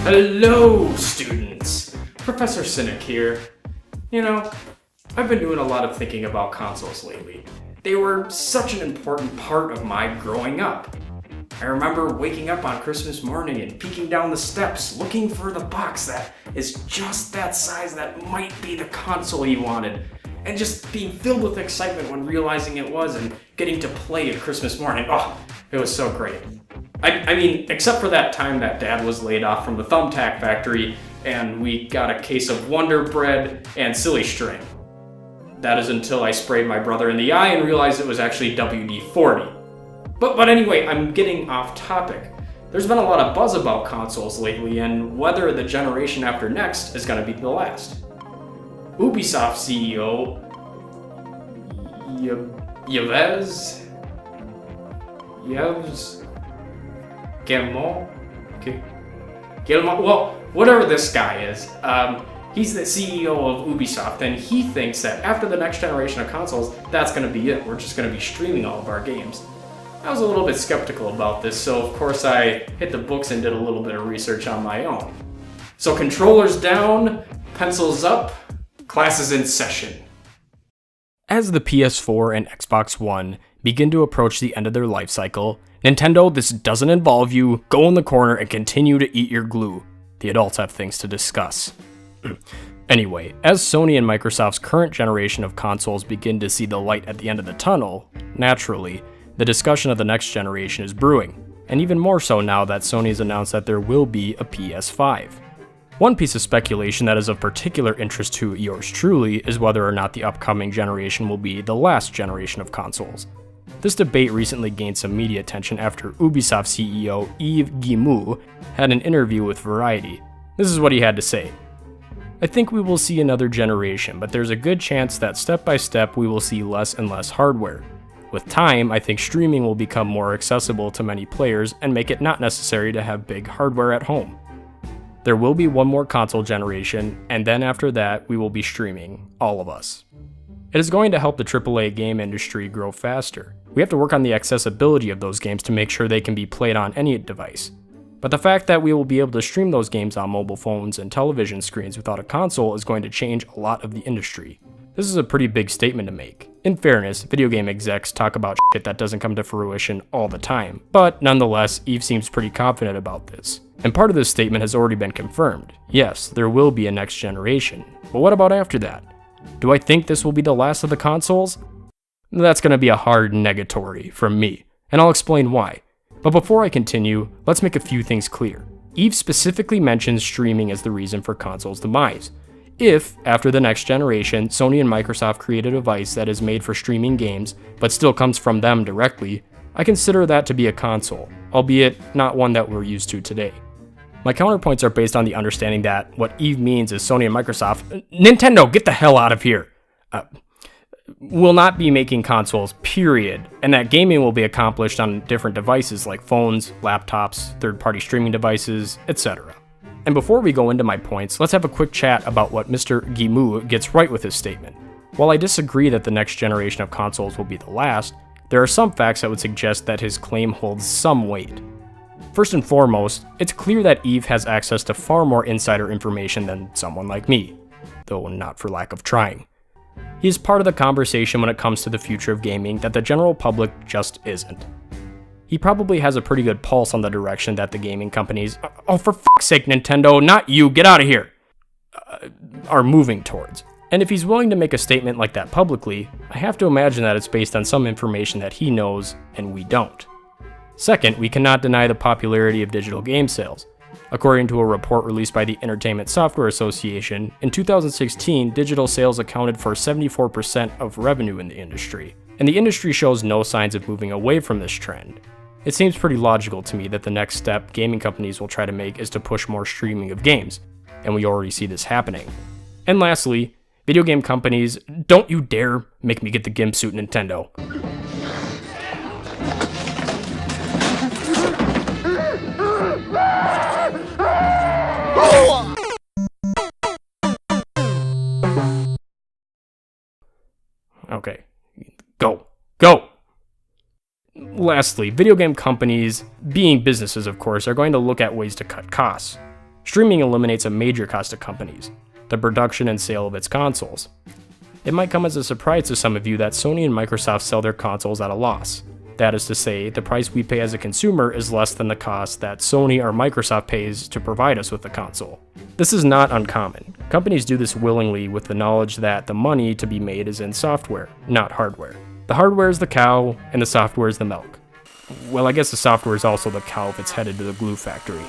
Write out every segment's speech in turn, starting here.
Hello, students! Professor Cynic here. You know, I've been doing a lot of thinking about consoles lately. They were such an important part of my growing up. I remember waking up on Christmas morning and peeking down the steps, looking for the box that is just that size that might be the console you wanted, and just being filled with excitement when realizing it was and getting to play it Christmas morning. Oh, it was so great. I mean, except for that time that Dad was laid off from the thumbtack factory and we got a case of Wonder Bread and Silly String. That is until I sprayed my brother in the eye and realized it was actually WD-40. But anyway, I'm getting off topic. There's been a lot of buzz about consoles lately and whether the generation after next is going to be the last. Ubisoft CEO Yves Guillemot, well, whatever this guy is, he's the CEO of Ubisoft, and he thinks that after the next generation of consoles, that's going to be it. We're just going to be streaming all of our games. I was a little bit skeptical about this, so of course I hit the books and did a little bit of research on my own. So controllers down, pencils up, class is in session. As the PS4 and Xbox One begin to approach the end of their life cycle, Nintendo, this doesn't involve you. Go in the corner and continue to eat your glue. The adults have things to discuss. Anyway, as Sony and Microsoft's current generation of consoles begin to see the light at the end of the tunnel, naturally, the discussion of the next generation is brewing, and even more so now that Sony's announced that there will be a PS5. One piece of speculation that is of particular interest to yours truly is whether or not the upcoming generation will be the last generation of consoles. This debate recently gained some media attention after Ubisoft CEO Yves Guillemot had an interview with Variety. This is what he had to say. I think we will see another generation, but there's a good chance that step by step we will see less and less hardware. With time, I think streaming will become more accessible to many players and make it not necessary to have big hardware at home. There will be one more console generation, and then after that, we will be streaming, all of us. It is going to help the AAA game industry grow faster. We have to work on the accessibility of those games to make sure they can be played on any device. But the fact that we will be able to stream those games on mobile phones and television screens without a console is going to change a lot of the industry. This is a pretty big statement to make. In fairness, video game execs talk about shit that doesn't come to fruition all the time, but nonetheless, Yves seems pretty confident about this. And part of this statement has already been confirmed. Yes, there will be a next generation, but what about after that? Do I think this will be the last of the consoles? That's going to be a hard negatory from me, and I'll explain why. But before I continue, let's make a few things clear. Yves specifically mentions streaming as the reason for consoles' demise. If, after the next generation, Sony and Microsoft create a device that is made for streaming games, but still comes from them directly, I consider that to be a console, albeit not one that we're used to today. My counterpoints are based on the understanding that what Yves means is Sony and Microsoft, Nintendo, get the hell out of here, will not be making consoles, period, and that gaming will be accomplished on different devices like phones, laptops, third-party streaming devices, etc. And before we go into my points, let's have a quick chat about what Mr. Guillemot gets right with his statement. While I disagree that the next generation of consoles will be the last, there are some facts that would suggest that his claim holds some weight. First and foremost, it's clear that Yves has access to far more insider information than someone like me, though not for lack of trying. He is part of the conversation when it comes to the future of gaming that the general public just isn't. He probably has a pretty good pulse on the direction that the gaming companies, oh for fuck's sake Nintendo, not you, get out of here, are moving towards. And if he's willing to make a statement like that publicly, I have to imagine that it's based on some information that he knows and we don't. Second, we cannot deny the popularity of digital game sales. According to a report released by the Entertainment Software Association, in 2016, digital sales accounted for 74% of revenue in the industry, and the industry shows no signs of moving away from this trend. It seems pretty logical to me that the next step gaming companies will try to make is to push more streaming of games, and we already see this happening. And lastly, video game companies, don't you dare make me get the gimp suit, Nintendo. Okay, go! Lastly, video game companies, being businesses of course, are going to look at ways to cut costs. Streaming eliminates a major cost to companies, the production and sale of its consoles. It might come as a surprise to some of you that Sony and Microsoft sell their consoles at a loss. That is to say, the price we pay as a consumer is less than the cost that Sony or Microsoft pays to provide us with the console. This is not uncommon. Companies do this willingly with the knowledge that the money to be made is in software, not hardware. The hardware is the cow, and the software is the milk. Well, I guess the software is also the cow if it's headed to the glue factory.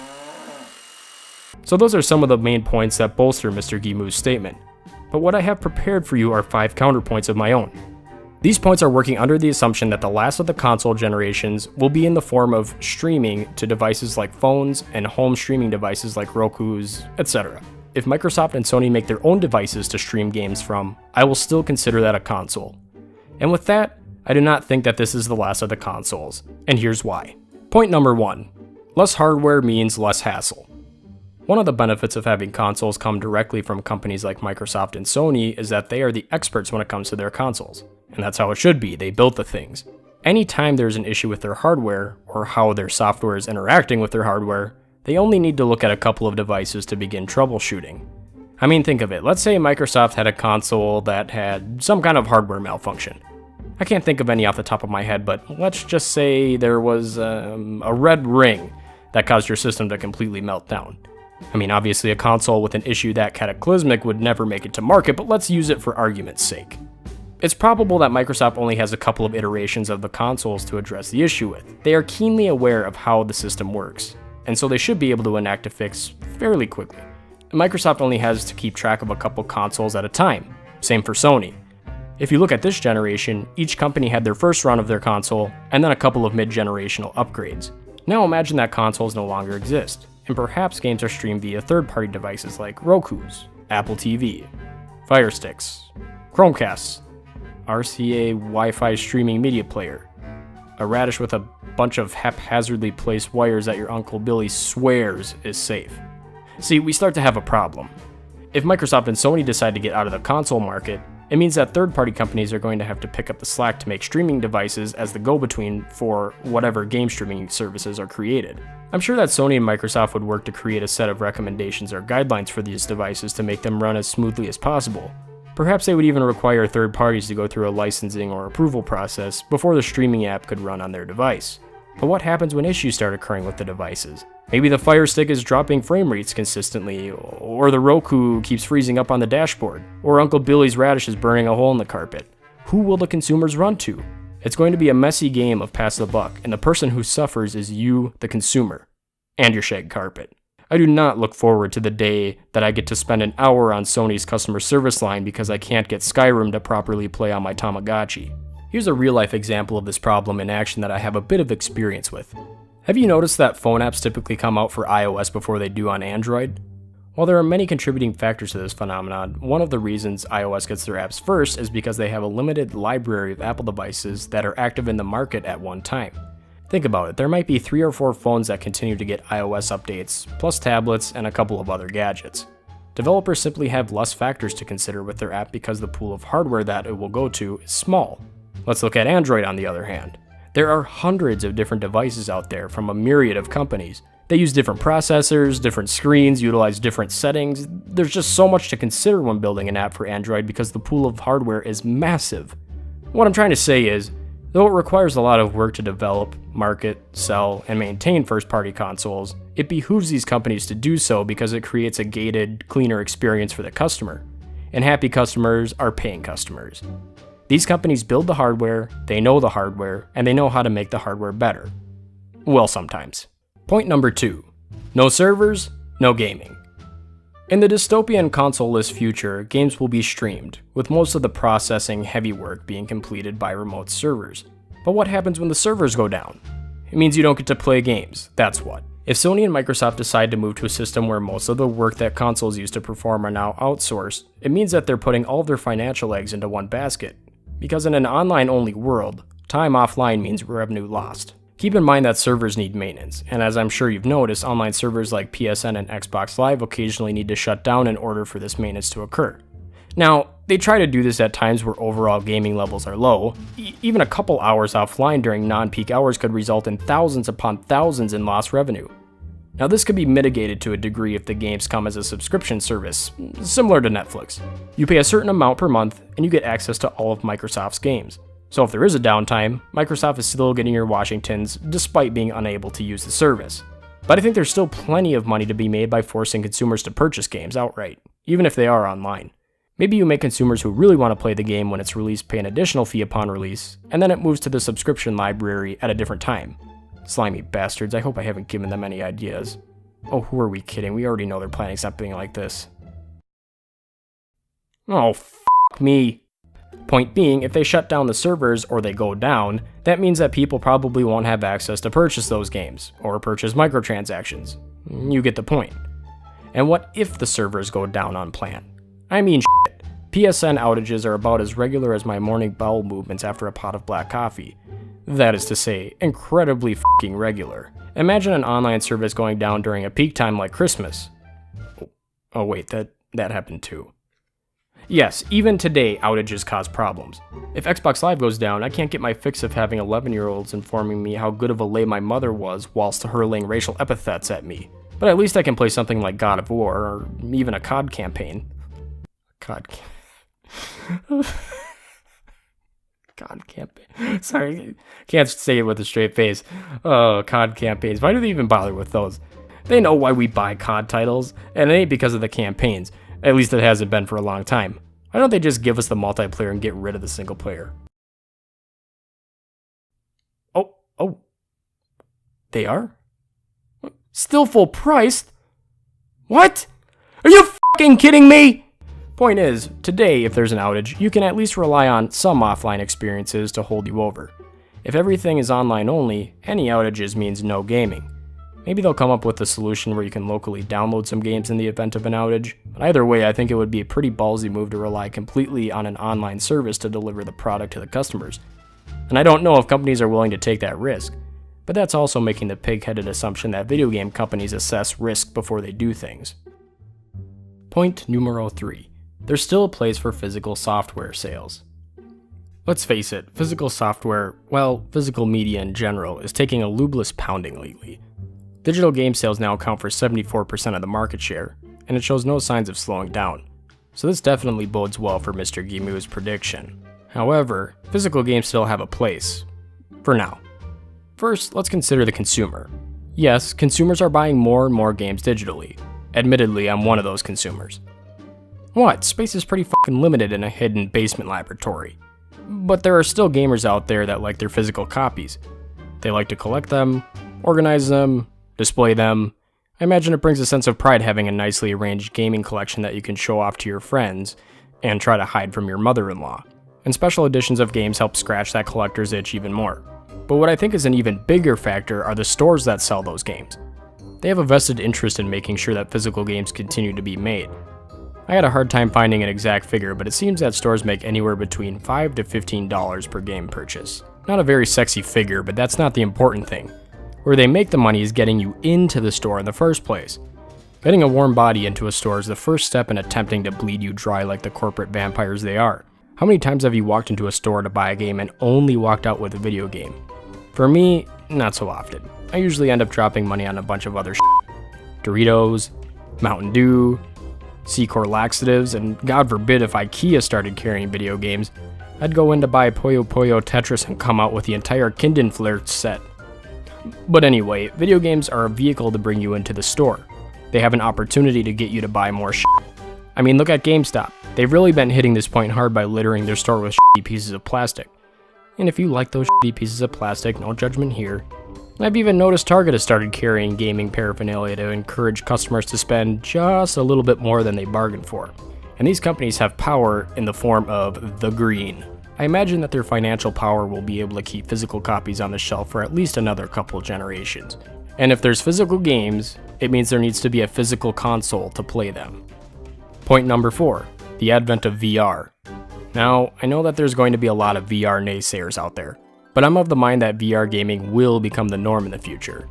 So those are some of the main points that bolster Mr. Gimu's statement. But what I have prepared for you are 5 counterpoints of my own. These points are working under the assumption that the last of the console generations will be in the form of streaming to devices like phones and home streaming devices like Roku's, etc. If Microsoft and Sony make their own devices to stream games from, I will still consider that a console. And with that, I do not think that this is the last of the consoles, and here's why. Point number 1. Less hardware means less hassle. One of the benefits of having consoles come directly from companies like Microsoft and Sony is that they are the experts when it comes to their consoles. And that's how it should be, they built the things. Anytime there's an issue with their hardware, or how their software is interacting with their hardware, they only need to look at a couple of devices to begin troubleshooting. I mean, think of it, let's say Microsoft had a console that had some kind of hardware malfunction. I can't think of any off the top of my head, but let's just say there was a red ring that caused your system to completely melt down. I mean, obviously a console with an issue that cataclysmic would never make it to market, but let's use it for argument's sake. It's probable that Microsoft only has a couple of iterations of the consoles to address the issue with. They are keenly aware of how the system works, and so they should be able to enact a fix fairly quickly. Microsoft only has to keep track of a couple consoles at a time. Same for Sony. If you look at this generation, each company had their first run of their console, and then a couple of mid-generational upgrades. Now imagine that consoles no longer exist, and perhaps games are streamed via third-party devices like Roku's, Apple TV, Fire Sticks, Chromecasts, RCA Wi-Fi streaming media player, a radish with a bunch of haphazardly placed wires that your Uncle Billy swears is safe. See, we start to have a problem. If Microsoft and Sony decide to get out of the console market, it means that third-party companies are going to have to pick up the slack to make streaming devices as the go-between for whatever game streaming services are created. I'm sure that Sony and Microsoft would work to create a set of recommendations or guidelines for these devices to make them run as smoothly as possible. Perhaps they would even require third parties to go through a licensing or approval process before the streaming app could run on their device. But what happens when issues start occurring with the devices? Maybe the Fire Stick is dropping frame rates consistently, or the Roku keeps freezing up on the dashboard, or Uncle Billy's radish is burning a hole in the carpet. Who will the consumers run to? It's going to be a messy game of pass the buck, and the person who suffers is you, the consumer, and your shag carpet. I do not look forward to the day that I get to spend an hour on Sony's customer service line because I can't get Skyrim to properly play on my Tamagotchi. Here's a real-life example of this problem in action that I have a bit of experience with. Have you noticed that phone apps typically come out for iOS before they do on Android? While there are many contributing factors to this phenomenon, one of the reasons iOS gets their apps first is because they have a limited library of Apple devices that are active in the market at one time. Think about it, there might be 3 or 4 phones that continue to get iOS updates, plus tablets and a couple of other gadgets. Developers simply have less factors to consider with their app because the pool of hardware that it will go to is small. Let's look at Android on the other hand. There are hundreds of different devices out there from a myriad of companies. They use different processors, different screens, utilize different settings. There's just so much to consider when building an app for Android because the pool of hardware is massive. What I'm trying to say is, though it requires a lot of work to develop, market, sell, and maintain first-party consoles, it behooves these companies to do so because it creates a gated, cleaner experience for the customer. And happy customers are paying customers. These companies build the hardware, they know the hardware, and they know how to make the hardware better. Well, sometimes. Point number 2. No servers, no gaming. In the dystopian console-less future, games will be streamed, with most of the processing heavy work being completed by remote servers. But what happens when the servers go down? It means you don't get to play games, that's what. If Sony and Microsoft decide to move to a system where most of the work that consoles used to perform are now outsourced, it means that they're putting all of their financial eggs into one basket. Because in an online-only world, time offline means revenue lost. Keep in mind that servers need maintenance, and as I'm sure you've noticed, online servers like PSN and Xbox Live occasionally need to shut down in order for this maintenance to occur. Now, they try to do this at times where overall gaming levels are low. Even a couple hours offline during non-peak hours could result in thousands upon thousands in lost revenue. Now this could be mitigated to a degree if the games come as a subscription service, similar to Netflix. You pay a certain amount per month and you get access to all of Microsoft's games. So if there is a downtime, Microsoft is still getting your Washingtons despite being unable to use the service. But I think there's still plenty of money to be made by forcing consumers to purchase games outright, even if they are online. Maybe you make consumers who really want to play the game when it's released pay an additional fee upon release, and then it moves to the subscription library at a different time. Slimy bastards, I hope I haven't given them any ideas. Oh, who are we kidding? We already know they're planning something like this. Oh, f*** me. Point being, if they shut down the servers or they go down, that means that people probably won't have access to purchase those games, or purchase microtransactions. You get the point. And what if the servers go down unplanned? I mean shit. PSN outages are about as regular as my morning bowel movements after a pot of black coffee. That is to say, incredibly f***ing regular. Imagine an online service going down during a peak time like Christmas. Oh wait, that happened too. Yes, even today, outages cause problems. If Xbox Live goes down, I can't get my fix of having 11-year-olds informing me how good of a lay my mother was whilst hurling racial epithets at me. But at least I can play something like God of War, or even a COD campaign. COD campaign. Sorry, can't say it with a straight face. Oh, COD campaigns. Why do they even bother with those? They know why we buy COD titles, and it ain't because of the campaigns. At least it hasn't been for a long time. Why don't they just give us the multiplayer and get rid of the single player? Oh. They are? Still full price? What? Are you f***ing kidding me? Point is, today, if there's an outage, you can at least rely on some offline experiences to hold you over. If everything is online only, any outages means no gaming. Maybe they'll come up with a solution where you can locally download some games in the event of an outage, but either way, I think it would be a pretty ballsy move to rely completely on an online service to deliver the product to the customers. And I don't know if companies are willing to take that risk, but that's also making the pig-headed assumption that video game companies assess risk before they do things. Point numero 3. There's still a place for physical software sales. Let's face it, physical software, well, physical media in general, is taking a lubeless pounding lately. Digital game sales now account for 74% of the market share, and it shows no signs of slowing down. So this definitely bodes well for Mr. Gimu's prediction. However, physical games still have a place. For now. First, let's consider the consumer. Yes, consumers are buying more and more games digitally. Admittedly, I'm one of those consumers. What? Space is pretty fucking limited in a hidden basement laboratory. But there are still gamers out there that like their physical copies. They like to collect them, organize them, display them. I imagine it brings a sense of pride having a nicely arranged gaming collection that you can show off to your friends and try to hide from your mother-in-law. And special editions of games help scratch that collector's itch even more. But what I think is an even bigger factor are the stores that sell those games. They have a vested interest in making sure that physical games continue to be made. I had a hard time finding an exact figure, but it seems that stores make anywhere between $5 to $15 per game purchase. Not a very sexy figure, but that's not the important thing. Where they make the money is getting you into the store in the first place. Getting a warm body into a store is the first step in attempting to bleed you dry like the corporate vampires they are. How many times have you walked into a store to buy a game and only walked out with a video game? For me, not so often. I usually end up dropping money on a bunch of other Doritos, Mountain Dew, C-Core laxatives, and God forbid if IKEA started carrying video games, I'd go in to buy Puyo Puyo Tetris and come out with the entire Kindenflirt set. But anyway, video games are a vehicle to bring you into the store. They have an opportunity to get you to buy more shit. I mean, look at GameStop. They've really been hitting this point hard by littering their store with shitty pieces of plastic. And if you like those shitty pieces of plastic, no judgment here. I've even noticed Target has started carrying gaming paraphernalia to encourage customers to spend just a little bit more than they bargained for. And these companies have power in the form of the green. I imagine that their financial power will be able to keep physical copies on the shelf for at least another couple generations. And if there's physical games, it means there needs to be a physical console to play them. Point number 4, the advent of VR. Now, I know that there's going to be a lot of VR naysayers out there, but I'm of the mind that VR gaming will become the norm in the future.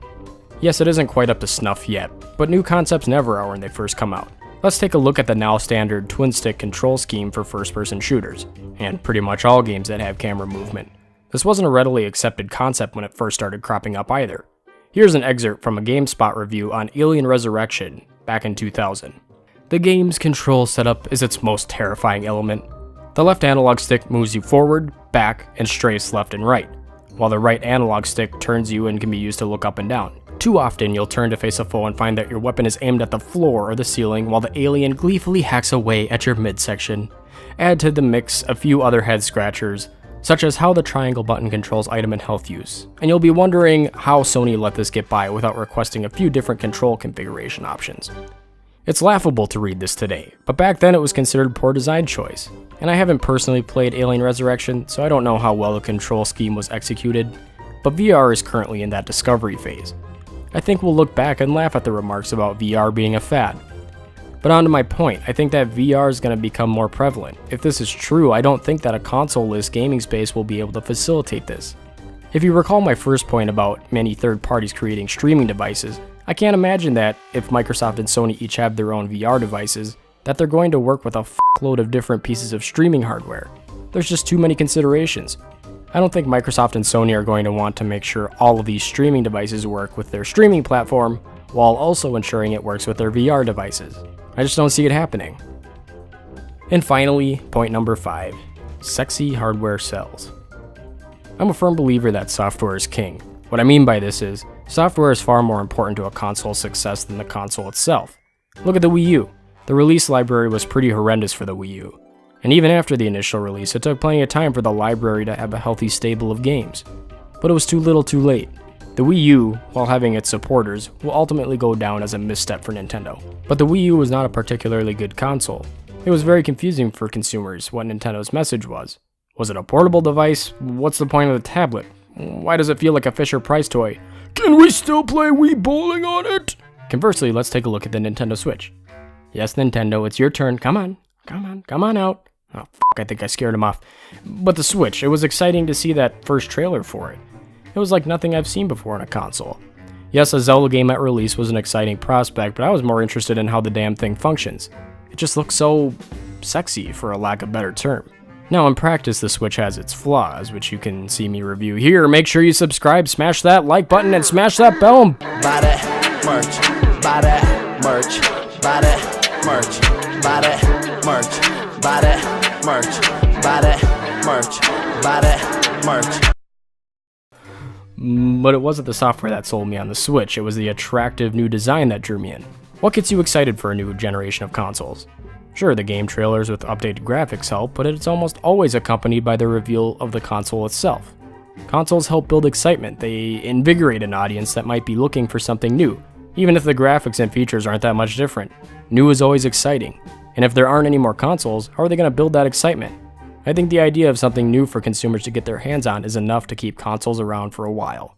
Yes, it isn't quite up to snuff yet, but new concepts never are when they first come out. Let's take a look at the now standard twin-stick control scheme for first-person shooters, and pretty much all games that have camera movement. This wasn't a readily accepted concept when it first started cropping up either. Here's an excerpt from a GameSpot review on Alien Resurrection back in 2000. The game's control setup is its most terrifying element. The left analog stick moves you forward, back, and strays left and right, while the right analog stick turns you and can be used to look up and down. Too often, you'll turn to face a foe and find that your weapon is aimed at the floor or the ceiling while the alien gleefully hacks away at your midsection. Add to the mix a few other head scratchers, such as how the triangle button controls item and health use, and you'll be wondering how Sony let this get by without requesting a few different control configuration options. It's laughable to read this today, but back then it was considered poor design choice, and I haven't personally played Alien Resurrection, so I don't know how well the control scheme was executed, but VR is currently in that discovery phase. I think we'll look back and laugh at the remarks about VR being a fad. But on to my point, I think that VR is going to become more prevalent. If this is true, I don't think that a console-less gaming space will be able to facilitate this. If you recall my first point about many third parties creating streaming devices, I can't imagine that if Microsoft and Sony each have their own VR devices, that they're going to work with a fuckload of different pieces of streaming hardware. There's just too many considerations. I don't think Microsoft and Sony are going to want to make sure all of these streaming devices work with their streaming platform, while also ensuring it works with their VR devices. I just don't see it happening. And finally, point number 5, sexy hardware sells. I'm a firm believer that software is king. What I mean by this is, software is far more important to a console's success than the console itself. Look at the Wii U. The release library was pretty horrendous for the Wii U. And even after the initial release, it took plenty of time for the library to have a healthy stable of games. But it was too little too late. The Wii U, while having its supporters, will ultimately go down as a misstep for Nintendo. But the Wii U was not a particularly good console. It was very confusing for consumers what Nintendo's message was. Was it a portable device? What's the point of the tablet? Why does it feel like a Fisher-Price toy? Can we still play Wii Bowling on it? Conversely, let's take a look at the Nintendo Switch. Yes, Nintendo, it's your turn. Come on out. Oh, I think I scared him off. But the Switch, it was exciting to see that first trailer for it. It was like nothing I've seen before on a console. Yes, a Zelda game at release was an exciting prospect, but I was more interested in how the damn thing functions. It just looks so sexy, for a lack of a better term. Now, in practice, the Switch has its flaws, which you can see me review here. Make sure you subscribe, smash that like button, and smash that bell. Buy that merch, buy that merch, buy that merch, buy that merch, buy that merch, buy that merch, buy that merch. But it wasn't the software that sold me on the Switch, it was the attractive new design that drew me in. What gets you excited for a new generation of consoles? Sure, the game trailers with updated graphics help, but it's almost always accompanied by the reveal of the console itself. Consoles help build excitement, they invigorate an audience that might be looking for something new, even if the graphics and features aren't that much different. New is always exciting, and if there aren't any more consoles, how are they going to build that excitement? I think the idea of something new for consumers to get their hands on is enough to keep consoles around for a while.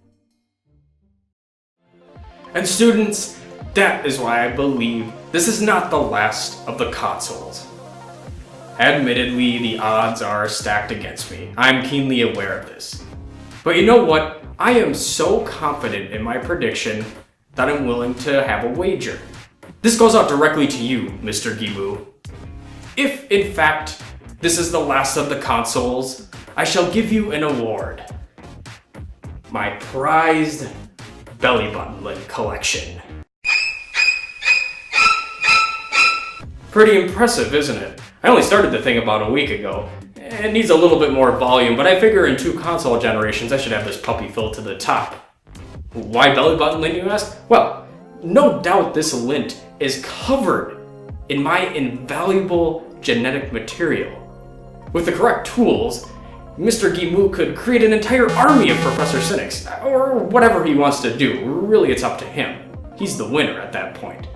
And students, that is why I believe this is not the last of the consoles. Admittedly, the odds are stacked against me. I'm keenly aware of this. But you know what? I am so confident in my prediction that I'm willing to have a wager. This goes out directly to you, Mr. Gimu. If, in fact, this is the last of the consoles, I shall give you an award. My prized belly button lid collection. Pretty impressive, isn't it? I only started the thing about a week ago. It needs a little bit more volume, but I figure in 2 console generations I should have this puppy filled to the top. Why belly button lint, you ask? Well, no doubt this lint is covered in my invaluable genetic material. With the correct tools, Mr. Gimu could create an entire army of Professor Cynics, or whatever he wants to do. Really, it's up to him. He's the winner at that point.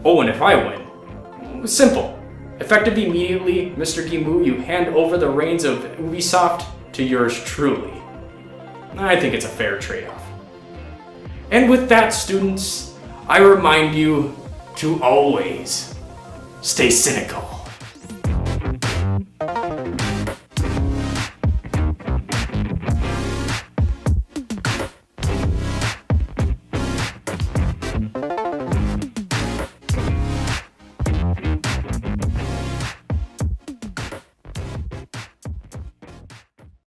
Oh, and if I win, simple. Effective immediately, Mr. Gimu, you hand over the reins of Ubisoft to yours truly. I think it's a fair trade-off. And with that, students, I remind you to always stay cynical.